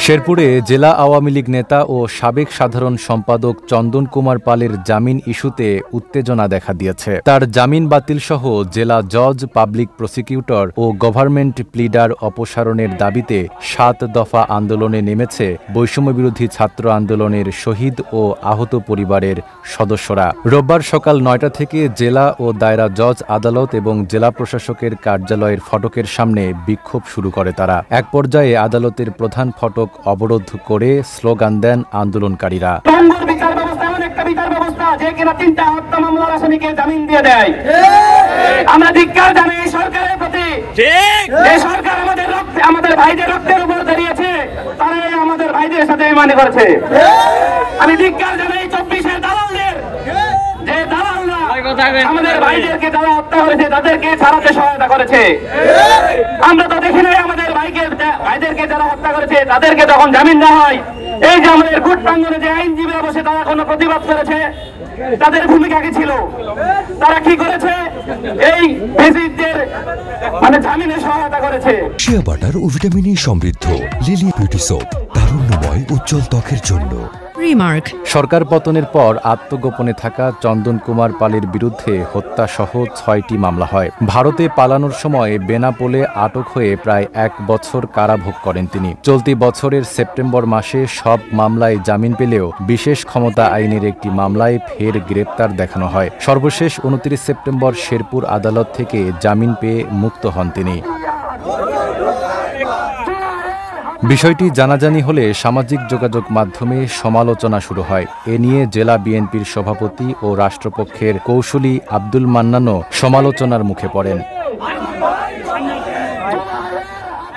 শেরপুরে জেলা আওয়ামী লীগ নেতা ও সাবেক সাধারণ সম্পাদক চন্দন কুমার পালের জামিন ইস্যুতে উত্তেজনা দেখা দিয়েছে। তার জামিন বাতিল সহ জেলা জজ, পাবলিক প্রসিকিউটর ও গভর্নমেন্ট প্লিডার অপসারণের দাবিতে ৭ দফা আন্দোলনে নেমেছে বৈষম্যবিরোধী ছাত্র আন্দোলনের শহীদ ও আহত পরিবারের সদস্যরা। রোববার সকাল ৯টা থেকে জেলা ও দায়রা জজ আদালত এবং জেলা প্রশাসকের কার্যালয়ের ফটকের সামনে বিক্ষোভ শুরু করে তারা। এক পর্যায়ে আদালতের প্রধান ফটক অবরোধ করে স্লোগান দেন আন্দোলনকারীরা। আমরা ধিক্কার জানাই সরকারের প্রতি। যে সরকার আমাদের ভাইদের রক্তের উপর দাঁড়িয়েছে, তারাই আমাদের ভাইদের সাথে বেইমানি করেছে। আমি ধিক্কার জানাই 24-এর দালালদের, যে দালালরা আমাদের ভাইদেরকে যারা হত্যা করেছে তাদেরকে ছাড়াতে সহায়তা করেছে। আমরা তো দেখি নাই আমাদের ভাইদেরকে যারা হত্যা করেছে তাদেরকে যখন জামিন দেওয়া হয়, এই যে আমাদের কোর্ট প্রাঙ্গণে যে আইনজীবীরা বসে তারা কোনো প্রতিবাদ করেছে? তাদের ভূমিকা কি ছিল? তারা কি করেছে? এই ফ্যাসিস্টদের জামিনে সহায়তা করেছে। শিয়া বাটার ও ভিটামিনে সমৃদ্ধ লিলি বিউটি সোপ, তারুণ্যময় উজ্জ্বল ত্বকের জন্য। সরকার পতনের পর আত্মগোপনে থাকা চন্দন কুমার পালের বিরুদ্ধে হত্যাসহ ৬টি মামলা হয়। ভারতে পালানোর সময় বেনাপোলে আটক হয়ে প্রায় ১ বছর কারাভোগ করেন তিনি। চলতি বছরের সেপ্টেম্বর মাসে সব মামলায় জামিন পেলেও বিশেষ ক্ষমতা আইনের একটি মামলায় ফের গ্রেপ্তার দেখানো হয়। সর্বশেষ ২৯ সেপ্টেম্বর শেরপুর আদালত থেকে জামিন পেয়ে মুক্ত হন তিনি। বিষয়টি জানাজানি হলে সামাজিক যোগাযোগ মাধ্যমে সমালোচনা শুরু হয়। এ নিয়ে জেলা বিএনপির সভাপতি ও রাষ্ট্রপক্ষের কৌশলী আব্দুল মান্নানও সমালোচনার মুখে পড়েন।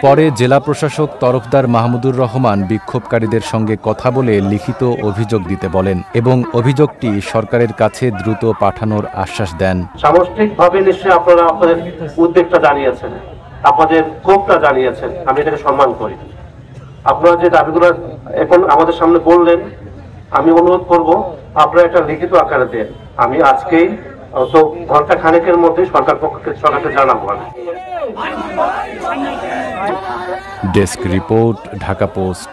পরে জেলা প্রশাসক তরফদার মাহমুদুর রহমান বিক্ষোভকারীদের সঙ্গে কথা বলে লিখিত অভিযোগ দিতে বলেন এবং অভিযোগটি সরকারের কাছে দ্রুত পাঠানোর আশ্বাস দেন। সামষ্টিকভাবে নিশ্চয়ই আপনারা আপনাদের উদ্বেগটা জানিয়েছেন, আপনাদের ক্ষোভটা জানিয়েছেন, আমি এটাকে সম্মান করি। আপনারা যে দাবিগুলো এখন আমাদের সামনে বললেন, আমি অনুরোধ করব আপনারা একটা লিখিত আকারে দেন। আমি আজকেই তো ঘন্টা খানেকের মধ্যে সরকারকে জানাবো। Desk report, Dhaka post.